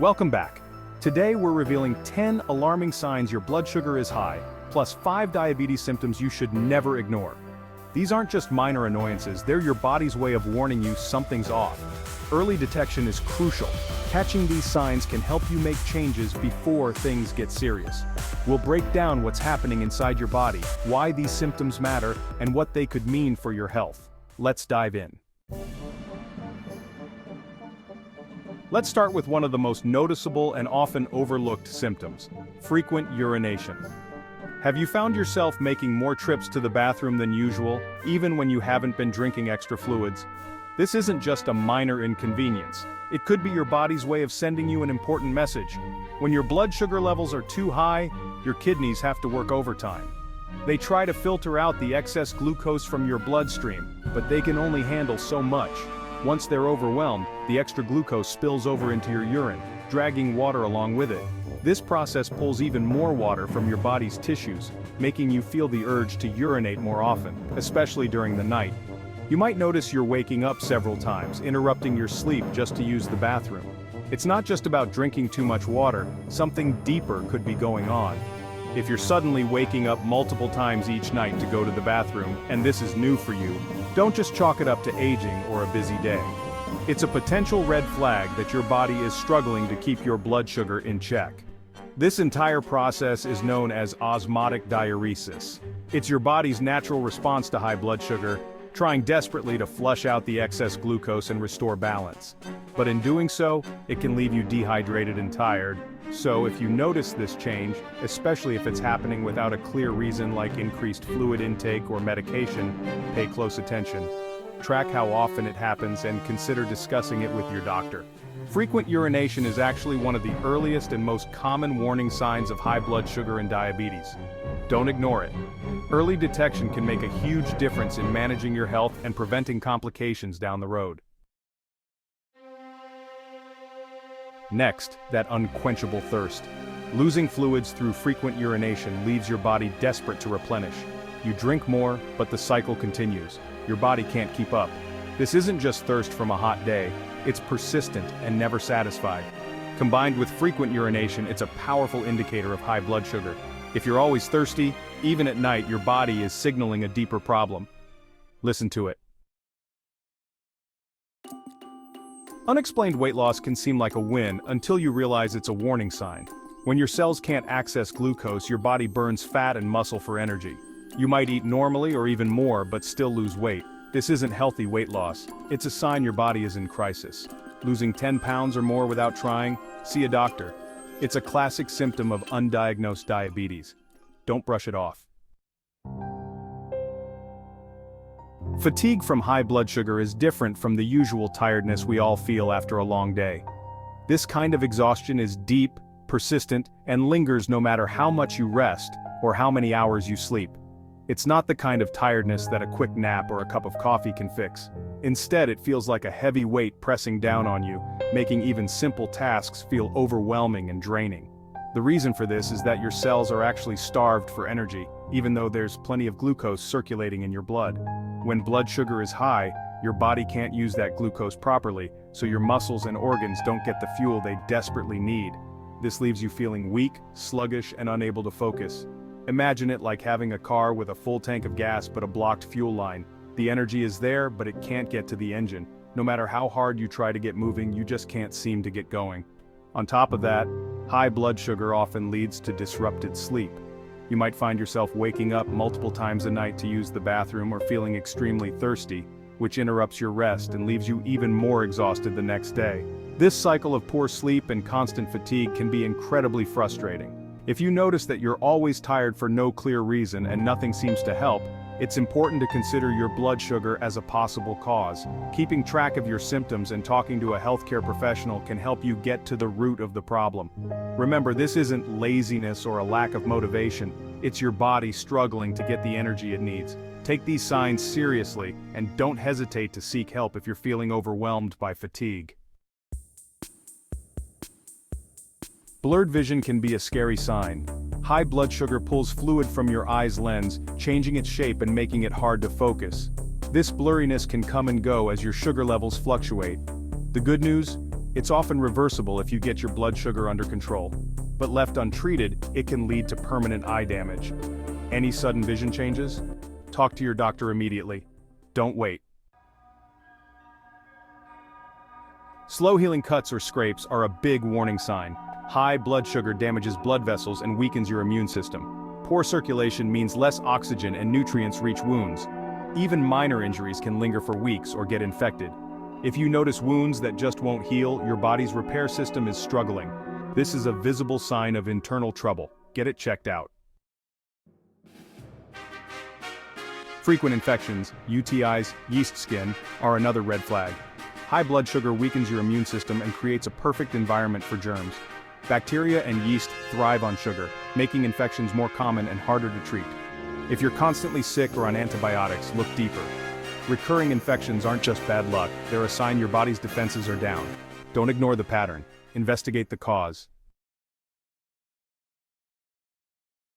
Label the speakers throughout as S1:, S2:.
S1: Welcome back. Today we're revealing 10 alarming signs your blood sugar is high, plus 5 diabetes symptoms you should never ignore. These aren't just minor annoyances, they're your body's way of warning you something's off. Early detection is crucial. Catching these signs can help you make changes before things get serious. We'll break down what's happening inside your body, why these symptoms matter, and what they could mean for your health. Let's dive in. Let's start with one of the most noticeable and often overlooked symptoms: frequent urination. Have you found yourself making more trips to the bathroom than usual, even when you haven't been drinking extra fluids? This isn't just a minor inconvenience. It could be your body's way of sending you an important message. When your blood sugar levels are too high, your kidneys have to work overtime. They try to filter out the excess glucose from your bloodstream, but they can only handle so much. Once they're overwhelmed, the extra glucose spills over into your urine, dragging water along with it. This process pulls even more water from your body's tissues, making you feel the urge to urinate more often, especially during the night. You might notice you're waking up several times, interrupting your sleep just to use the bathroom. It's not just about drinking too much water, something deeper could be going on. If you're suddenly waking up multiple times each night to go to the bathroom, and this is new for you, don't just chalk it up to aging or a busy day. It's a potential red flag that your body is struggling to keep your blood sugar in check. This entire process is known as osmotic diuresis. It's your body's natural response to high blood sugar, trying desperately to flush out the excess glucose and restore balance. But in doing so, it can leave you dehydrated and tired. So if you notice this change, especially if it's happening without a clear reason like increased fluid intake or medication, pay close attention. Track how often it happens and consider discussing it with your doctor. Frequent urination is actually one of the earliest and most common warning signs of high blood sugar and diabetes. Don't ignore it. Early detection can make a huge difference in managing your health and preventing complications down the road. Next, that unquenchable thirst. Losing fluids through frequent urination leaves your body desperate to replenish. You drink more, but the cycle continues. Your body can't keep up. This isn't just thirst from a hot day, it's persistent and never satisfied. Combined with frequent urination, it's a powerful indicator of high blood sugar. If you're always thirsty, even at night, your body is signaling a deeper problem. Listen to it. Unexplained weight loss can seem like a win until you realize it's a warning sign. When your cells can't access glucose, your body burns fat and muscle for energy. You might eat normally or even more but still lose weight. This isn't healthy weight loss. It's a sign your body is in crisis. Losing 10 pounds or more without trying? See a doctor. It's a classic symptom of undiagnosed diabetes. Don't brush it off. Fatigue from high blood sugar is different from the usual tiredness we all feel after a long day. This kind of exhaustion is deep, persistent, and lingers no matter how much you rest or how many hours you sleep. It's not the kind of tiredness that a quick nap or a cup of coffee can fix. Instead, it feels like a heavy weight pressing down on you, making even simple tasks feel overwhelming and draining. The reason for this is that your cells are actually starved for energy, even though there's plenty of glucose circulating in your blood. When blood sugar is high, your body can't use that glucose properly, so your muscles and organs don't get the fuel they desperately need. This leaves you feeling weak, sluggish, and unable to focus. Imagine it like having a car with a full tank of gas but a blocked fuel line. The energy is there, but it can't get to the engine. No matter how hard you try to get moving, you just can't seem to get going. On top of that, high blood sugar often leads to disrupted sleep. You might find yourself waking up multiple times a night to use the bathroom or feeling extremely thirsty, which interrupts your rest and leaves you even more exhausted the next day. This cycle of poor sleep and constant fatigue can be incredibly frustrating. If you notice that you're always tired for no clear reason and nothing seems to help, it's important to consider your blood sugar as a possible cause. Keeping track of your symptoms and talking to a healthcare professional can help you get to the root of the problem. Remember, this isn't laziness or a lack of motivation, it's your body struggling to get the energy it needs. Take these signs seriously and don't hesitate to seek help if you're feeling overwhelmed by fatigue. Blurred vision can be a scary sign. High blood sugar pulls fluid from your eye's lens, changing its shape and making it hard to focus. This blurriness can come and go as your sugar levels fluctuate. The good news? It's often reversible if you get your blood sugar under control, but left untreated, it can lead to permanent eye damage. Any sudden vision changes? Talk to your doctor immediately. Don't wait. Slow-healing cuts or scrapes are a big warning sign. High blood sugar damages blood vessels and weakens your immune system. Poor circulation means less oxygen and nutrients reach wounds. Even minor injuries can linger for weeks or get infected. If you notice wounds that just won't heal, your body's repair system is struggling. This is a visible sign of internal trouble. Get it checked out. Frequent infections, UTIs, yeast skin, are another red flag. High blood sugar weakens your immune system and creates a perfect environment for germs. Bacteria and yeast thrive on sugar, making infections more common and harder to treat. If you're constantly sick or on antibiotics, look deeper. Recurring infections aren't just bad luck, they're a sign your body's defenses are down. Don't ignore the pattern. Investigate the cause.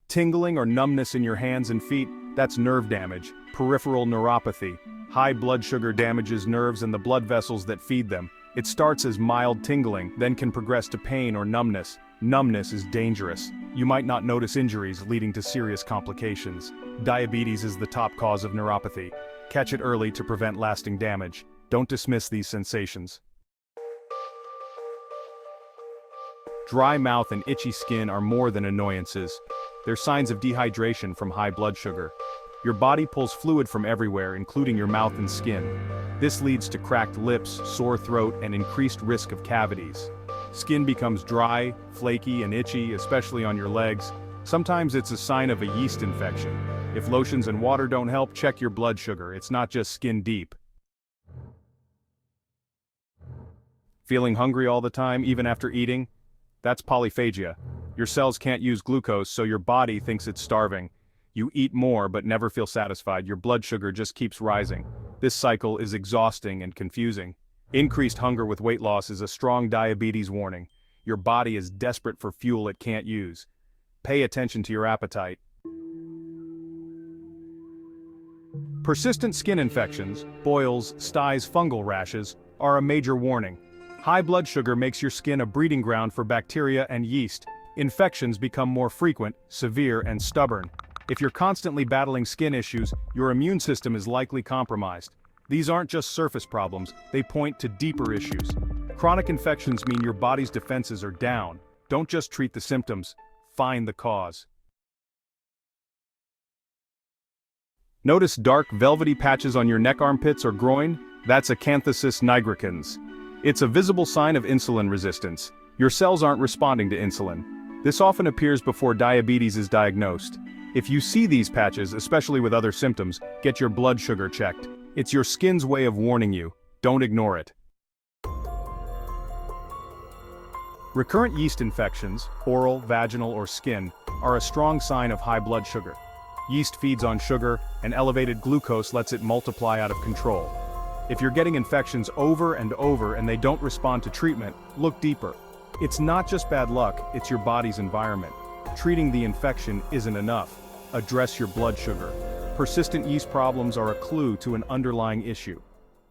S1: Tingling or numbness in your hands and feet, that's nerve damage, peripheral neuropathy. High blood sugar damages nerves and the blood vessels that feed them. It starts as mild tingling, then can progress to pain or numbness. Numbness is dangerous. You might not notice injuries leading to serious complications. Diabetes is the top cause of neuropathy. Catch it early to prevent lasting damage. Don't dismiss these sensations. Dry mouth and itchy skin are more than annoyances. They're signs of dehydration from high blood sugar. Your body pulls fluid from everywhere, including your mouth and skin. This leads to cracked lips, sore throat, and increased risk of cavities. Skin becomes dry, flaky, and itchy, especially on your legs. Sometimes it's a sign of a yeast infection. If lotions and water don't help, check your blood sugar. It's not just skin deep. Feeling hungry all the time, even after eating? That's polyphagia. Your cells can't use glucose, so your body thinks it's starving. You eat more but never feel satisfied. Your blood sugar just keeps rising. This cycle is exhausting and confusing. Increased hunger with weight loss is a strong diabetes warning. Your body is desperate for fuel it can't use. Pay attention to your appetite. Persistent skin infections, boils, styes, fungal rashes, are a major warning. High blood sugar makes your skin a breeding ground for bacteria and yeast. Infections become more frequent, severe, and stubborn. If you're constantly battling skin issues, your immune system is likely compromised. These aren't just surface problems, they point to deeper issues. Chronic infections mean your body's defenses are down. Don't just treat the symptoms, find the cause. Notice dark, velvety patches on your neck, armpits, or groin? That's acanthosis nigricans. It's a visible sign of insulin resistance. Your cells aren't responding to insulin. This often appears before diabetes is diagnosed. If you see these patches, especially with other symptoms, get your blood sugar checked. It's your skin's way of warning you. Don't ignore it. Recurrent yeast infections, oral, vaginal, or skin, are a strong sign of high blood sugar. Yeast feeds on sugar, and elevated glucose lets it multiply out of control. If you're getting infections over and over and they don't respond to treatment, look deeper. It's not just bad luck, it's your body's environment. Treating the infection isn't enough. Address your blood sugar. Persistent yeast problems are a clue to an underlying issue.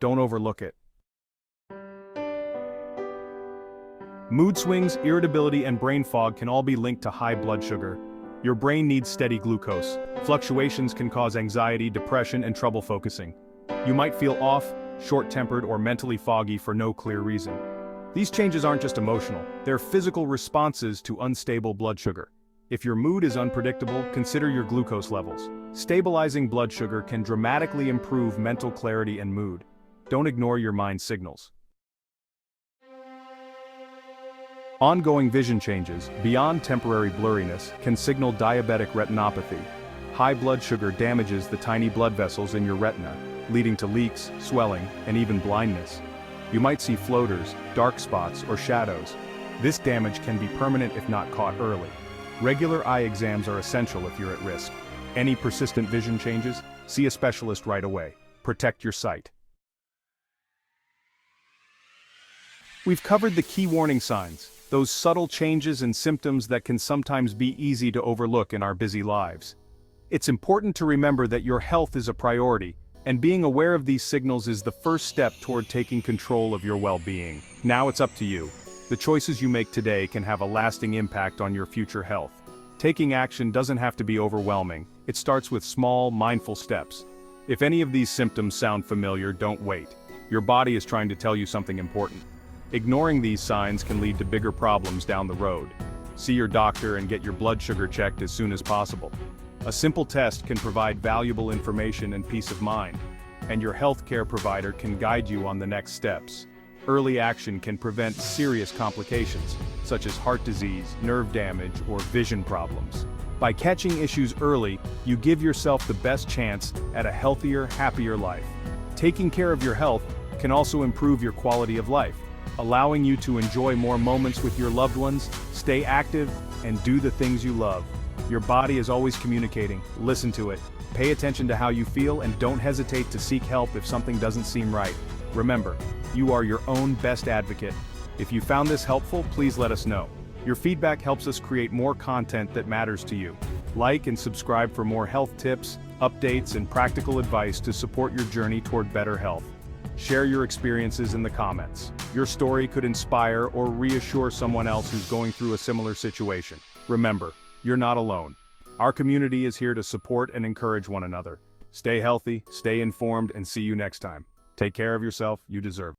S1: Don't overlook it. Mood swings, irritability, and brain fog can all be linked to high blood sugar. Your brain needs steady glucose. Fluctuations can cause anxiety, depression, and trouble focusing. You might feel off, short-tempered, or mentally foggy for no clear reason. These changes aren't just emotional, they're physical responses to unstable blood sugar. If your mood is unpredictable, consider your glucose levels. Stabilizing blood sugar can dramatically improve mental clarity and mood. Don't ignore your mind's signals. Ongoing vision changes, beyond temporary blurriness, can signal diabetic retinopathy. High blood sugar damages the tiny blood vessels in your retina, leading to leaks, swelling, and even blindness. You might see floaters, dark spots, or shadows. This damage can be permanent if not caught early. Regular eye exams are essential if you're at risk. Any persistent vision changes? See a specialist right away. Protect your sight. We've covered the key warning signs, those subtle changes and symptoms that can sometimes be easy to overlook in our busy lives. It's important to remember that your health is a priority, And being aware of these signals is the first step toward taking control of your well-being. Now it's up to you. The choices you make today can have a lasting impact on your future health. Taking action doesn't have to be overwhelming. It starts with small, mindful steps. If any of these symptoms sound familiar, don't wait. Your body is trying to tell you something important. Ignoring these signs can lead to bigger problems down the road. See your doctor and get your blood sugar checked as soon as possible. A simple test can provide valuable information and peace of mind, and your healthcare provider can guide you on the next steps. Early action can prevent serious complications, such as heart disease, nerve damage, or vision problems. By catching issues early, you give yourself the best chance at a healthier, happier life. Taking care of your health can also improve your quality of life, allowing you to enjoy more moments with your loved ones, stay active, and do the things you love. Your body is always communicating. Listen to it. Pay attention to how you feel and don't hesitate to seek help if something doesn't seem right. Remember, you are your own best advocate. If you found this helpful, please let us know. Your feedback helps us create more content that matters to you. Like and subscribe for more health tips, updates, and practical advice to support your journey toward better health. Share your experiences in the comments. Your story could inspire or reassure someone else who's going through a similar situation. Remember, you're not alone. Our community is here to support and encourage one another. Stay healthy, stay informed, and see you next time. Take care of yourself, you deserve it.